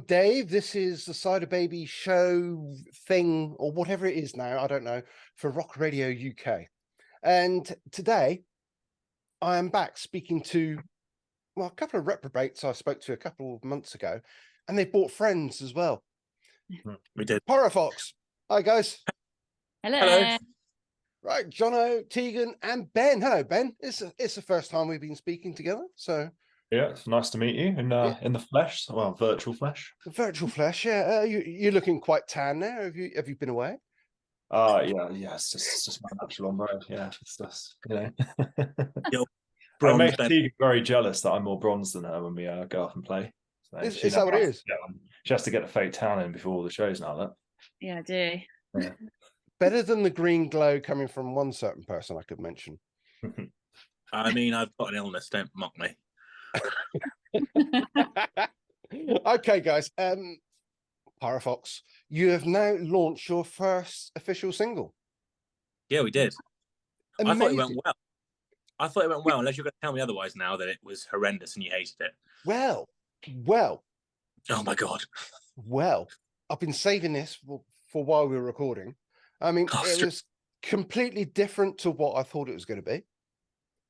Dave. This is the Cyderbaby show thing, or whatever it is now, I don't know, for Rock Radio UK. And today, I am back speaking to, well, a couple of reprobates I spoke to a couple of months ago, and they brought friends as well. We did. Pyrofox. Hi, guys. Hello. Right, Jono, Tegan, and Ben. Hello, Ben. It's the first time we've been speaking together, so... Yeah, it's nice to meet you in the flesh, well, virtual flesh. Virtual flesh, yeah. You're looking quite tan now. Have you been away? Yeah, it's just my natural on road. Yeah, it's just Yo, it makes Tegan very jealous that I'm more bronze than her when we go off and play. So is that what it is? She has to get the fake tan in before all the shows now. That. Yeah, I do. Yeah. Better than the green glow coming from one certain person I could mention. I mean, I've got an illness. Don't mock me. Okay, guys. Pyrofox, you have now launched your first official single. Yeah, we did. Amazing. I thought it went well. Unless you're going to tell me otherwise now that it was horrendous and you hated it. Well. Oh my God. Well, I've been saving this for while we were recording. I mean, it was completely different to what I thought it was going to be.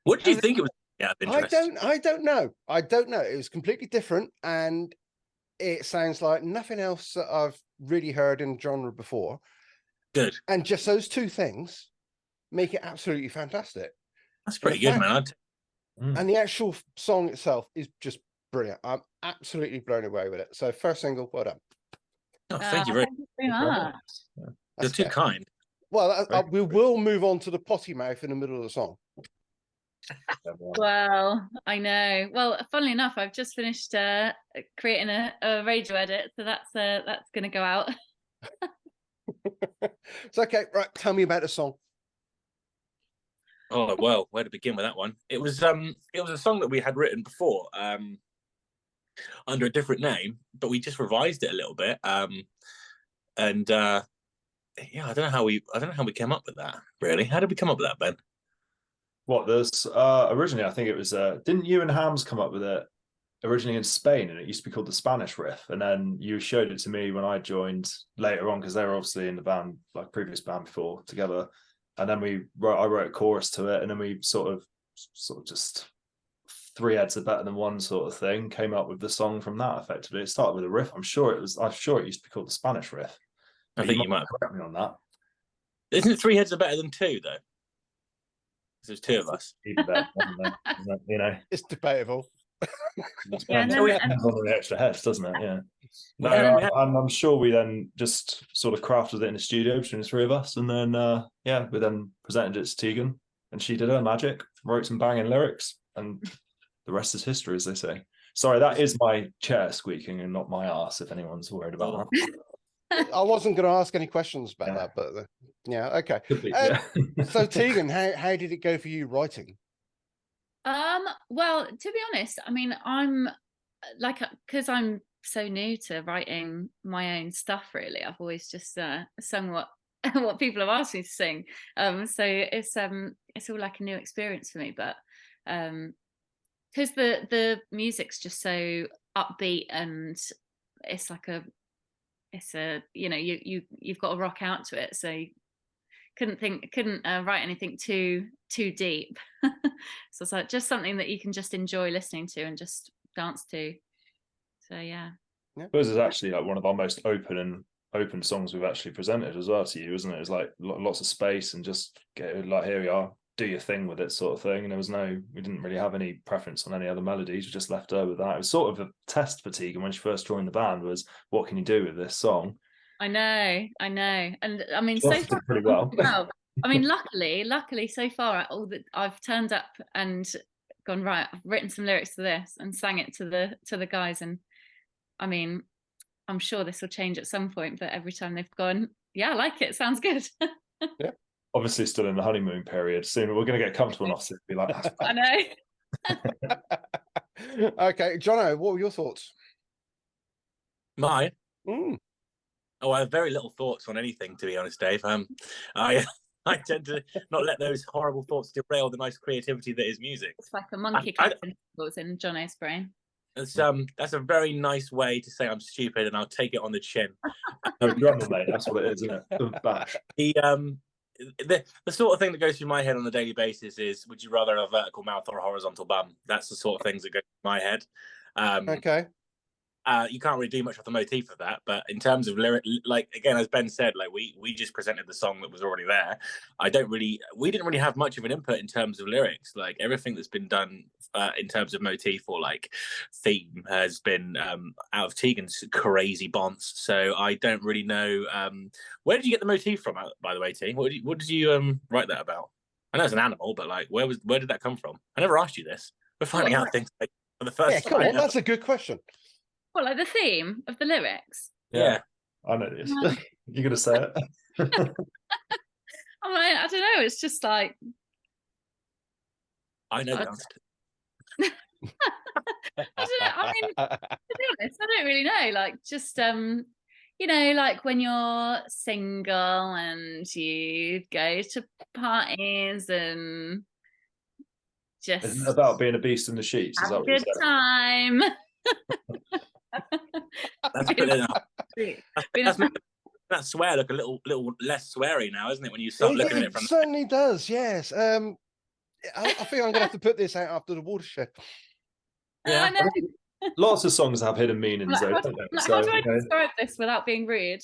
What did you think it was? Yeah, I don't know. It was completely different, and it sounds like nothing else that I've really heard in genre before. Good. And just those two things make it absolutely fantastic. That's pretty good, man. And the actual song itself is just brilliant. I'm absolutely blown away with it. So first single, well done. Oh, thank you very much. You're too kind. Well, we will move on to the potty mouth in the middle of the song. Well, I know. Well, funnily enough, I've just finished creating a radio edit, so that's going to go out. It's okay. Right, tell me about the song. Oh well, where to begin with that one? It was a song that we had written before, under a different name, but we just revised it a little bit. Yeah, I don't know how we came up with that. Really, how did we come up with that, Ben? What there's originally, I think it was didn't you and Hams come up with it originally in Spain, and it used to be called the Spanish Riff, and then you showed it to me when I joined later on, because they were obviously in the band, like previous band before together, and then I wrote a chorus to it, and then we sort of just three heads are better than one sort of thing, came up with the song from that. Effectively, it started with a riff. I'm sure it used to be called the Spanish Riff. I think you might correct me on that. Isn't it three heads are better than two though? There's two of us. Even better, you know, it's debatable. Depends on the extra heads, doesn't it? Yeah. No, I'm sure we then just sort of crafted it in the studio between the three of us, and then we then presented it to Tegan, and she did her magic, wrote some banging lyrics, and the rest is history, as they say. Sorry, that is my chair squeaking and not my arse, if anyone's worried about that. I wasn't going to ask any questions about that, but yeah, okay. So Tegan, how did it go for you writing? Well, to be honest, I mean, I'm like, because I'm so new to writing my own stuff, really, I've always just sung what people have asked me to sing. So it's all like a new experience for me, but because the music's just so upbeat, and it's like you've got to rock out to it, so you couldn't write anything too deep. So it's like just something that you can just enjoy listening to and just dance to. So yeah. I suppose it's actually like one of our most open songs we've actually presented as well to you, isn't it? It's like lots of space and just get like, here we are, do your thing with it, sort of thing. And we didn't really have any preference on any other melodies. We just left her with that. It was sort of a test for Tegan when she first joined the band, was what can you do with this song? I know, and I mean, so far pretty well. I mean, luckily, so far, all that I've turned up and gone, right, I've written some lyrics to this and sang it to the guys, and I mean, I'm sure this will change at some point, but every time they've gone, yeah, I like it, sounds good. Yeah. Obviously still in the honeymoon period. Soon we're going to get comfortable enough to be like that. I know. Okay, Jono, what were your thoughts? Mine? Oh, I have very little thoughts on anything, to be honest, Dave. I tend to not let those horrible thoughts derail the nice creativity that is music. It's like a monkey catching in Jono's brain. That's a very nice way to say I'm stupid, and I'll take it on the chin. No, drummer, mate. That's what it is, isn't it? Bash. The sort of thing that goes through my head on a daily basis is: would you rather have a vertical mouth or a horizontal bum? That's the sort of things that go through my head. Okay. You can't really do much with the motif of that, but in terms of lyric, like again, as Ben said, like we just presented the song that was already there. We didn't really have much of an input in terms of lyrics. Like everything that's been done in terms of motif or like theme has been out of Tegan's crazy bonds. So I don't really know. Where did you get the motif from, by the way, T? What did you write that about? I know it's an animal, but like where did that come from? I never asked you this. We're finding out things like, for the first Come time. on, that's a good question. Well, like the theme of the lyrics. Yeah. I know this. You're gonna say it. I'm like, I don't know. It's just like I know the answer. I don't know. I mean, to be honest, I don't really know. Like, just like when you're single and you go to parties and just Isn't it about being a beast in the sheets? Is have that a what you good said? time. That swear look a little less sweary now, isn't it? When you start looking at it from certainly does. Yes. I think I'm gonna have to put this out after the watershed. Yeah. I know. Lots of songs have hidden meanings, though. Don't they? How do I describe this without being rude?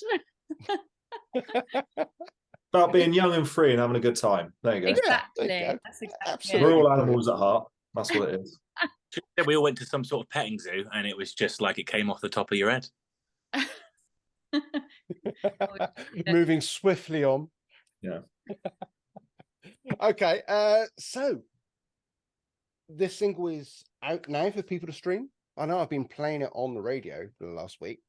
About being young and free and having a good time. There you go. Exactly. there you go. That's exactly Absolutely. We're all animals at heart. That's what it is. we all went to some sort of petting zoo, and it was just like it came off the top of your head. Moving swiftly on. Yeah. Okay. So this single is out now for people to stream. I know I've been playing it on the radio for the last week.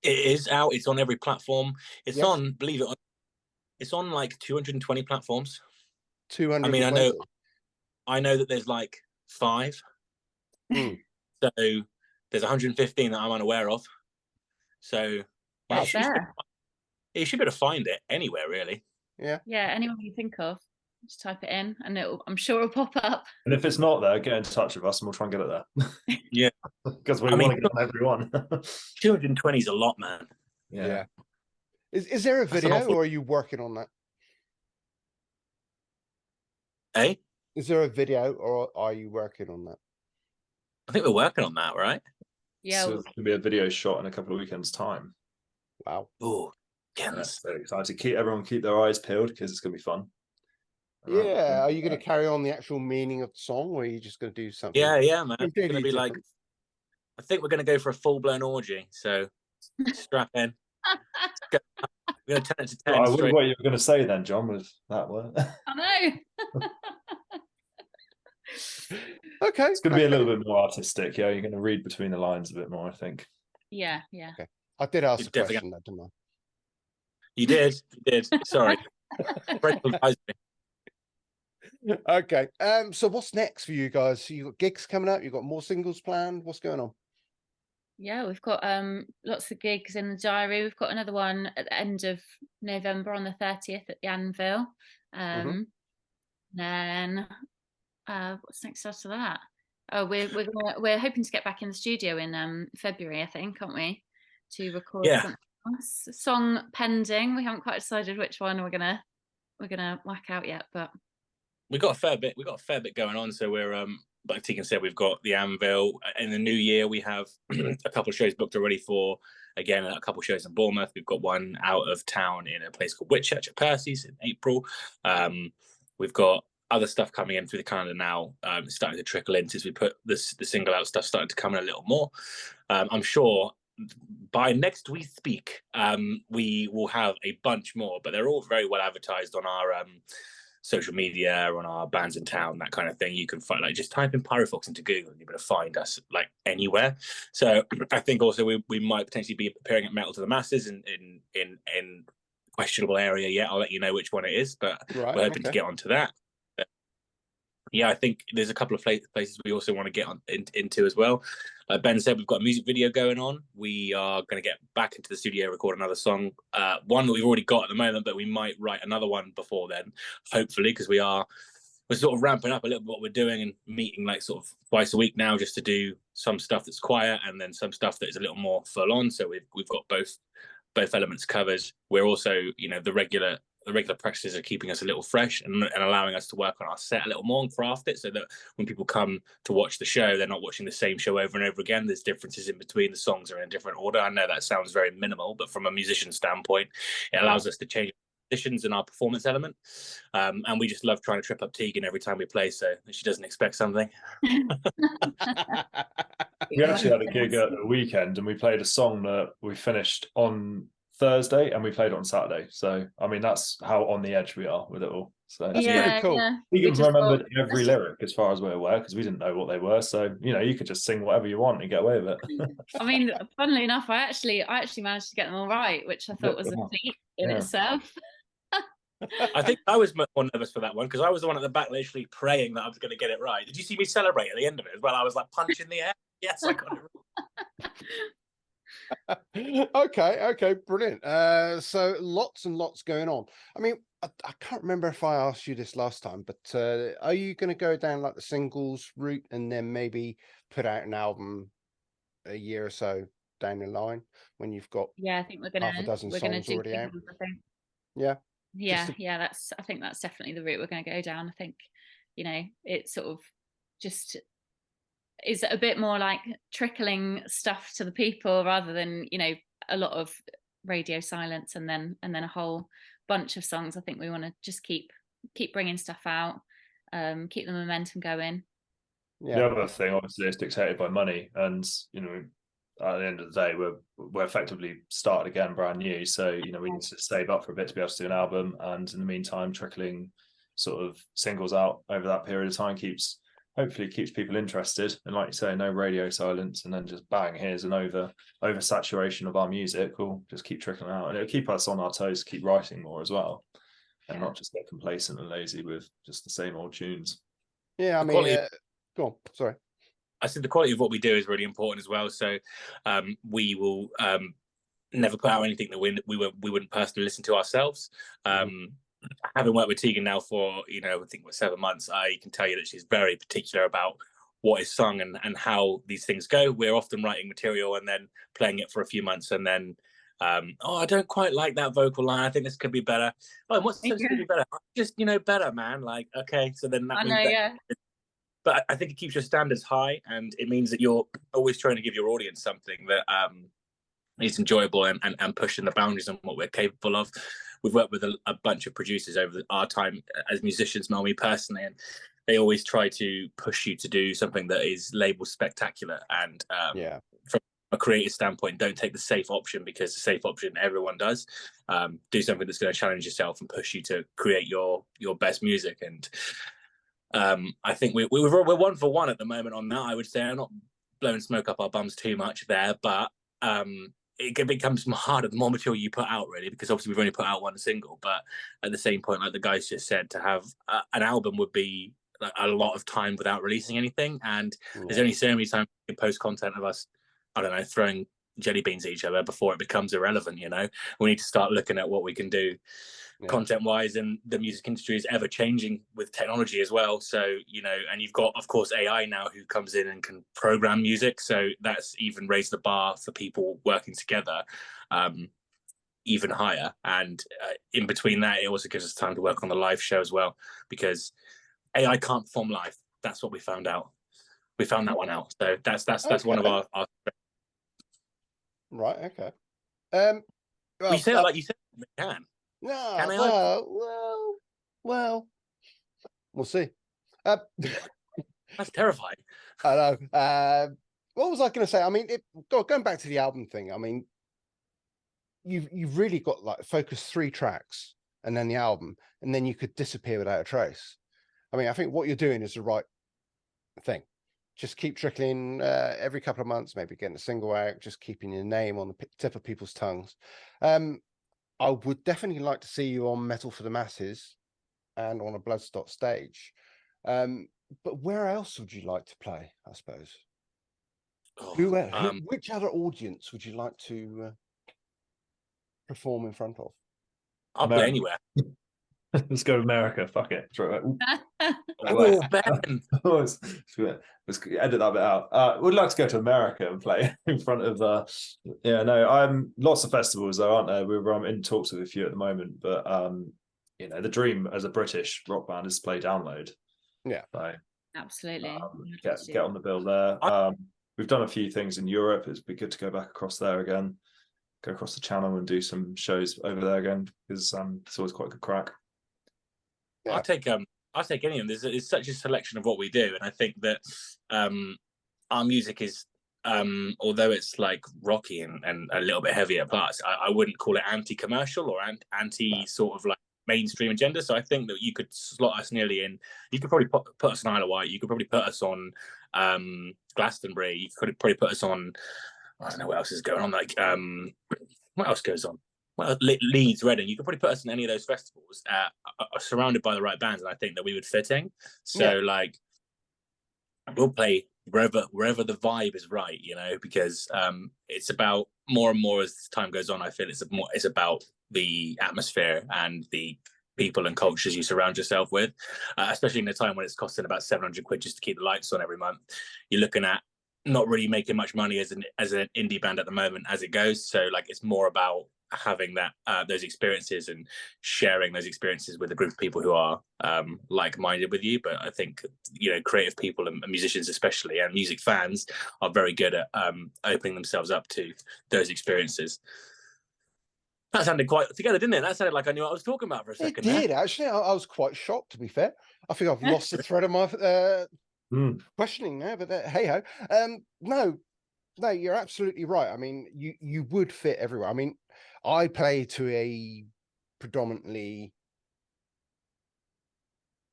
It is out. It's on every platform. It's Yes. on, believe it or not, it's on like 220 platforms. 200. I mean, I know that there's like 5. Mm. So there's 115 that I'm unaware of. So Wow. you should be able to find it anywhere, really. Yeah. Yeah, anyone you think of, just type it in and I'm sure it'll pop up. And if it's not there, get in touch with us and we'll try and get it there. Yeah. Because we want to get on everyone. 220 is a lot, man. Yeah. Is there a video or are you working on that? Eh? Is there a video or are you working on that? I think we're working on that, right? Yeah. So it's going to be a video shot in a couple of weekends' time. Wow. Oh, That's very exciting. Everyone keep their eyes peeled because it's going to be fun. Yeah. Are you going to carry on the actual meaning of the song or are you just going to do something? Yeah, man. It's going to be different? like, I think we're going to go for a full-blown orgy. So strap in. We're going to turn it to 10. I wonder what you were going to say then, John, with that word. I know. Okay. It's going to be a little bit more artistic. Yeah, you're going to read between the lines a bit more, I think. Yeah. Okay. I did ask You a question, though, didn't I? You did. Sorry. Okay. So what's next for you guys? You got gigs coming up? You got more singles planned? What's going on? Yeah, we've got lots of gigs in the diary. We've got another one at the end of November on the 30th at the Anvil. Then what's next after that? Oh, we're hoping to get back in the studio in February, I think, aren't we? To record something else. Song pending. We haven't quite decided which one we're gonna whack out yet, but we got a fair bit going on. So we're like Tegan said, we've got the Anvil in the new year. We have a couple of shows booked already for, again, a couple of shows in Bournemouth. We've got one out of town in a place called Whitchurch at Percy's in April. We've got other stuff coming in through the calendar now, starting to trickle in since we put the single out. Stuff starting to come in a little more. I'm sure by next we speak, we will have a bunch more, but they're all very well advertised on our social media, on our bands in town, that kind of thing. You can find, like, just type in Pyrofox into Google and you're going to find us like anywhere. So I think also we might potentially be appearing at Metal to the Masses in questionable area yet. I'll let you know which one it is, but we're hoping to get onto that. Yeah, I think there's a couple of places we also want to get into as well. Like Ben said, we've got a music video going on. We are going to get back into the studio, record another song. One that we've already got at the moment, but we might write another one before then, hopefully, because we're we're sort of ramping up a little bit what we're doing and meeting like sort of twice a week now, just to do some stuff that's quiet and then some stuff that is a little more full on. So we've got both elements covered. We're also, you know, the regular practices are keeping us a little fresh and allowing us to work on our set a little more and craft it, so that when people come to watch the show, they're not watching the same show over and over again. There's differences in between. The songs are in a different order. I know that sounds very minimal, but from a musician standpoint, it allows us to change positions in our performance element. And we just love trying to trip up Tegan every time we play, so she doesn't expect something. We actually had a gig at the weekend and we played a song that we finished on Thursday and we played it on Saturday. So I mean, that's how on the edge we are with it all. So That's pretty cool. Yeah. we remembered every lyric as far as we're aware, because we didn't know what they were. So, you know, you could just sing whatever you want and get away with it. I mean, funnily enough, I actually managed to get them all right, which I thought was a feat in itself. I think I was more nervous for that one because I was the one at the back literally praying that I was going to get it right. Did you see me celebrate at the end of it as well? I was like punching the air. Yes, I got it right. Okay, brilliant. So lots and lots going on. I mean, I can't remember if I asked you this last time, but are you going to go down like the singles route and then maybe put out an album a year or so down the line when you've got I think we're half a dozen songs do already out? singles, I think. Yeah. I think that's definitely the route we're going to go down. I think, you know, it sort of just is a bit more like trickling stuff to the people rather than, you know, a lot of radio silence and then a whole bunch of songs. I think we want to just keep bringing stuff out, keep the momentum going. The other thing, obviously, is dictated by money, and you know, at the end of the day, we're effectively started again, brand new. So you know, we need to save up for a bit to be able to do an album, and in the meantime, trickling sort of singles out over that period of time hopefully keeps people interested. And like you say, no radio silence, and then just bang, here's an oversaturation of our music. We'll just keep trickling out, and it'll keep us on our toes to keep writing more as well, and not just get complacent and lazy with just the same old tunes. Yeah, I mean, go on. Sorry. I said the quality of what we do is really important as well. So we will never put out anything that we wouldn't personally listen to ourselves. Having worked with Tegan now for, you know, I think we're 7 months, I can tell you that she's very particular about what is sung and how these things go. We're often writing material and then playing it for a few months and then, I don't quite like that vocal line. I think this could be better. Oh, and what's supposed to be better? Just, you know, better, man. Like, okay, so then that means that. But I think it keeps your standards high, and it means that you're always trying to give your audience something that is enjoyable and pushing the boundaries on what we're capable of. We've worked with a bunch of producers over our time as musicians, Mel, me personally, and they always try to push you to do something that is labeled spectacular. And from a creative standpoint, don't take the safe option, because the safe option everyone does. Do something that's going to challenge yourself and push you to create your best music. And I think we're 1 for 1 at the moment on that. I would say I'm not blowing smoke up our bums too much there, but it becomes harder the more material you put out, really, because obviously we've only put out 1 single. But at the same point, like the guys just said, to have an album would be like a lot of time without releasing anything, and there's only so many times we can post content of us, I don't know, throwing jelly beans at each other before it becomes irrelevant. You know, we need to start looking at what we can do content wise, and the music industry is ever changing with technology as well. So, you know, and you've got, of course, AI now who comes in and can program music. So that's even raised the bar for people working together even higher. And in between that, it also gives us time to work on the live show as well, because AI can't perform live. That's what we found out. We found that one out. So that's one of our right. Okay. Well, you say that like you said they can. No, well, we'll see. That's terrifying. I know. What was I going to say? I mean, going back to the album thing. I mean, you've really got like focus 3 tracks and then the album, and then you could disappear without a trace. I mean, I think what you're doing is the right thing. Just keep trickling every couple of months, maybe getting a single out, just keeping your name on the tip of people's tongues. I would definitely like to see you on Metal for the Masses and on a Bloodstock stage. But where else would you like to play, I suppose? Which other audience would you like to perform in front of? I'll play anywhere. Let's go to America. Fuck it. Oh, Ben. Let's edit that bit out. We'd like to go to America and play in front of. Yeah, no. I'm lots of festivals though, aren't there? We're in talks with a few at the moment, but you know, the dream as a British rock band is to play Download. Yeah, so Absolutely. get on the bill there. We've done a few things in Europe. It'd be good to go back across there again, go across the channel and do some shows over there again, because it's always quite a good crack. Yeah. I'll take any of them. There's such a selection of what we do, and I think that our music is, although it's like rocky and a little bit heavier parts, I wouldn't call it anti-commercial or anti sort of like mainstream agenda. So I think that you could slot us nearly in. You could probably put us on Isle of Wight. You could probably put us on Glastonbury. You could probably put us on, I don't know what else is going on. Like what else goes on? Well, Leeds, Reading. You could probably put us in any of those festivals, surrounded by the right bands, and I think that we would fit in. So like, we'll play wherever the vibe is right, you know, because it's about more and more as time goes on. I feel it's about the atmosphere and the people and cultures you surround yourself with, especially in a time when it's costing about 700 quid just to keep the lights on every month. You're looking at not really making much money as an indie band at the moment as it goes. So like, it's more about having that those experiences and sharing those experiences with a group of people who are like-minded with you. But I think, you know, creative people and musicians especially, and music fans, are very good at opening themselves up to those experiences. That sounded quite together, didn't it? That sounded like I knew what I was talking about for a second. It did, actually. I was quite shocked, to be fair. I think I've lost the thread of my questioning now, but hey ho. No, you're absolutely right. I mean, you would fit everywhere. I mean, I play to a predominantly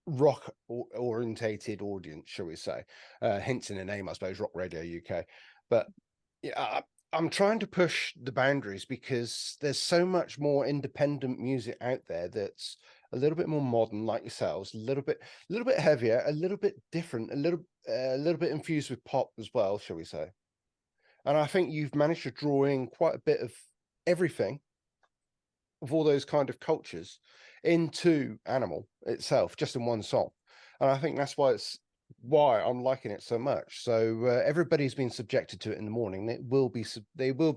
rock orientated audience, shall we say, hence in the name, I suppose, Rock Radio UK. But yeah, I'm trying to push the boundaries, because there's so much more independent music out there that's a little bit more modern, like yourselves, a little bit heavier, a little bit different, a little bit infused with pop as well, shall we say. And I think you've managed to draw in quite a bit of everything, of all those kind of cultures, into Animal itself, just in one song. And I think that's why I'm liking it so much. So everybody's been subjected to it in the morning. They will be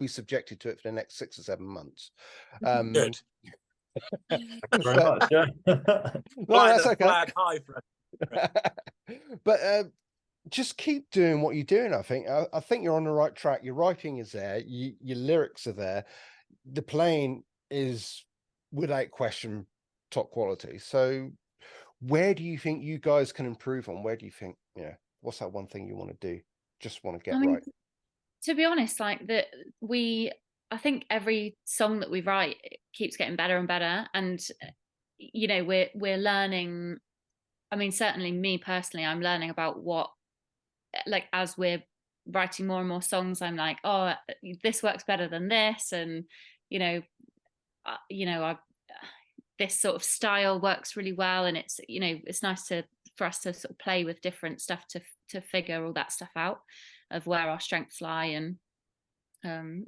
subjected to it for the next 6 or 7 months. Good. Very much, yeah. No, that's okay. Flag high for But just keep doing what you're doing. I think you're on the right track. Your writing is there. Your lyrics are there. The playing is, without question, top quality. So where do you think you guys can improve on? Where do you think, what's that one thing you want to do? Just want to get right? To be honest, like I think every song that we write keeps getting better and better. And, you know, we're learning. I mean, certainly me personally, I'm learning about what, like, as we're writing more and more songs, I'm like, oh, this works better than this. And, this sort of style works really well. And it's, it's nice for us to sort of play with different stuff to figure all that stuff out of where our strengths lie. And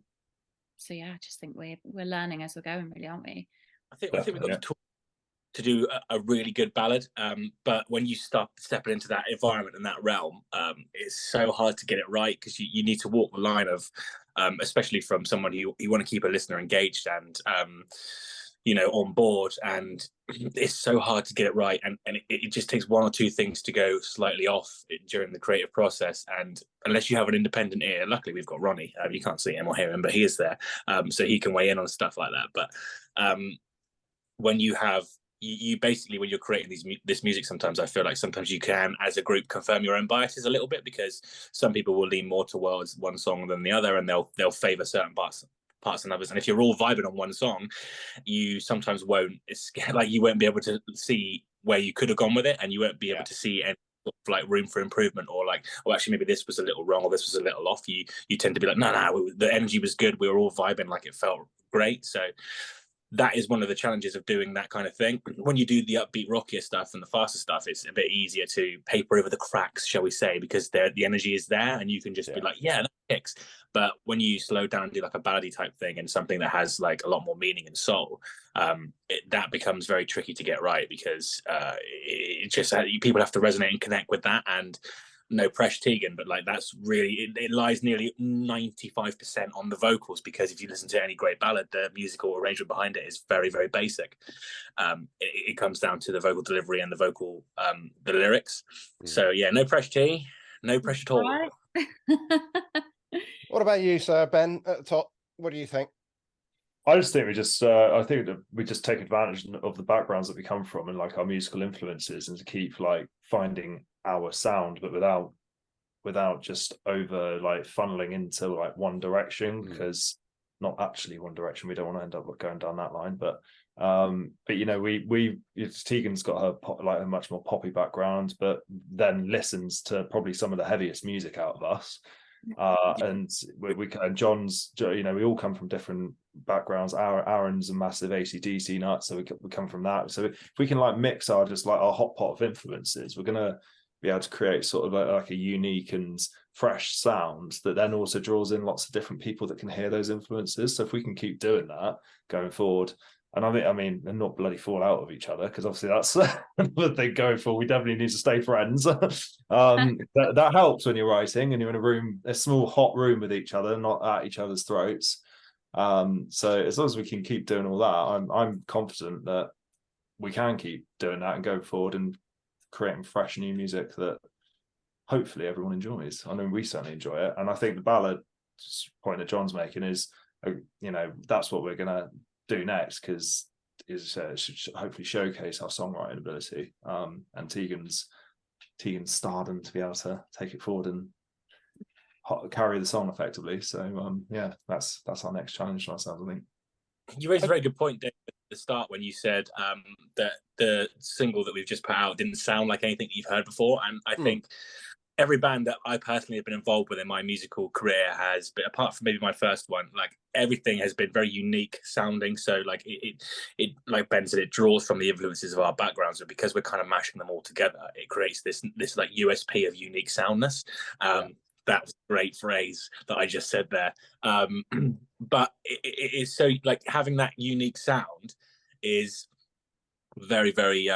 so yeah, I just think we're learning as we're going, really, aren't we? I think we've got to do a really good ballad, but when you start stepping into that environment and that realm, it's so hard to get it right, because you need to walk the line of, especially from someone who you want to keep a listener engaged and on board, and it's so hard to get it right, and it just takes one or two things to go slightly off during the creative process. And unless you have an independent ear, luckily we've got Ronnie, you can't see him or hear him, but he is there, so he can weigh in on stuff like that. But when you have you basically, when you're creating this music, sometimes I feel like sometimes you can, as a group, confirm your own biases a little bit, because some people will lean more towards one song than the other, and they'll favor certain parts and others. And if you're all vibing on one song, you sometimes won't. It's like you won't be able to see where you could have gone with it, and you won't be able to see any like room for improvement, or like, oh, actually maybe this was a little wrong, or this was a little off. You tend to be like, no, the energy was good, we were all vibing, like it felt great. So that is one of the challenges of doing that kind of thing. When you do the upbeat, rockier stuff and the faster stuff, it's a bit easier to paper over the cracks, shall we say, because the energy is there and you can just be like, yeah, that kicks. But when you slow down and do like a ballady type thing and something that has like a lot more meaning and soul, that becomes very tricky to get right, because it just people have to resonate and connect with that. And no pressure, Tegan, but like that's really it lies nearly 95% on the vocals, because if you listen to any great ballad, the musical arrangement behind it is very, very basic. It comes down to the vocal delivery and the vocal the lyrics. So yeah, no pressure, T, no pressure at all. Right. What about you, sir, Ben, at the top? What do you think? I just think I think that we just take advantage of the backgrounds that we come from and like our musical influences, and to keep like finding our sound, but without just over like funneling into like one direction, because not actually one direction. We don't want to end up going down that line, but you know, Tegan's got her a much more poppy background, but then listens to probably some of the heaviest music out of us. And and John's, you know, we all come from different backgrounds. Aaron's a massive AC/DC nut, so we come from that. So if we can like mix our hot pot of influences, we're gonna be able to create sort of like a unique and fresh sound that then also draws in lots of different people that can hear those influences. So if we can keep doing that going forward, and I mean, and not bloody fall out of each other, because obviously that's the thing going forward. We definitely need to stay friends. That helps when you're writing and you're in a room, a small hot room with each other, not at each other's throats. So as long as we can keep doing all that, I'm confident that we can keep doing that and go forward and creating fresh new music that hopefully everyone enjoys. I mean, we certainly enjoy it, and I think the ballad point that John's making is, you know, that's what we're gonna do next, because it should hopefully showcase our songwriting ability, and Tegan's stardom to be able to take it forward and carry the song effectively. So yeah, that's our next challenge to ourselves, I think. You raised a very good point, Dave, at the start when you said that the single that we've just put out didn't sound like anything that you've heard before. And I think every band that I personally have been involved with in my musical career has been, apart from maybe my first one, like everything has been very unique sounding. So like it like Ben said, it draws from the influences of our backgrounds, but because we're kind of mashing them all together, it creates this like USP of unique soundness. That was a great phrase that I just said there. But it is so like having that unique sound is very, very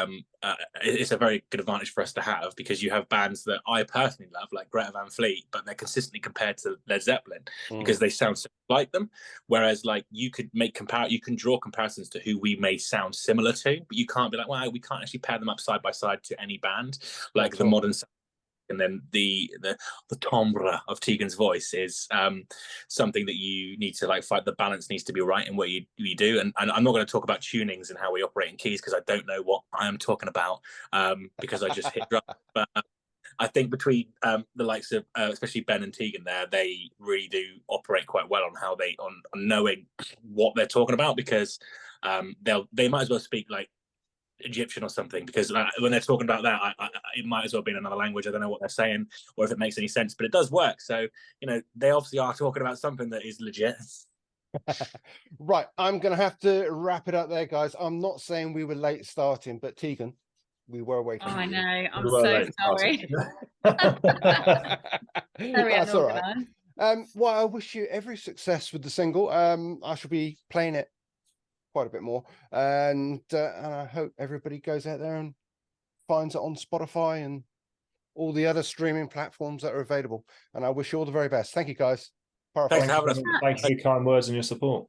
it's a very good advantage for us to have, because you have bands that I personally love, like Greta Van Fleet, but they're consistently compared to Led Zeppelin because they sound so like them. Whereas like you can draw comparisons to who we may sound similar to, but you can't be like, well, we can't actually pair them up side by side to any band. Like the modern sound, and then the timbre of Tegan's voice is something that you need to like fight. The balance needs to be right in what you do. And I'm not going to talk about tunings and how we operate in keys, because I don't know what I am talking about, because I just hit drum. But I think between the likes of especially Ben and Tegan there, they really do operate quite well on how on knowing what they're talking about, because they might as well speak like Egyptian or something, because when they're talking about that, it might as well be in another language. I don't know what they're saying or if it makes any sense, but it does work. So, you know, they obviously are talking about something that is legit. Right, I'm gonna have to wrap it up there, guys. I'm not saying we were late starting, but Tegan, we were waiting. I know, I'm We were so late sorry. That's all right. Well, I wish you every success with the single. I shall be playing it quite a bit more, and I hope everybody goes out there and finds it on Spotify and all the other streaming platforms that are available. And I wish you all the very best. Thank you, guys. Thanks for having us. Thanks for your kind words and your support.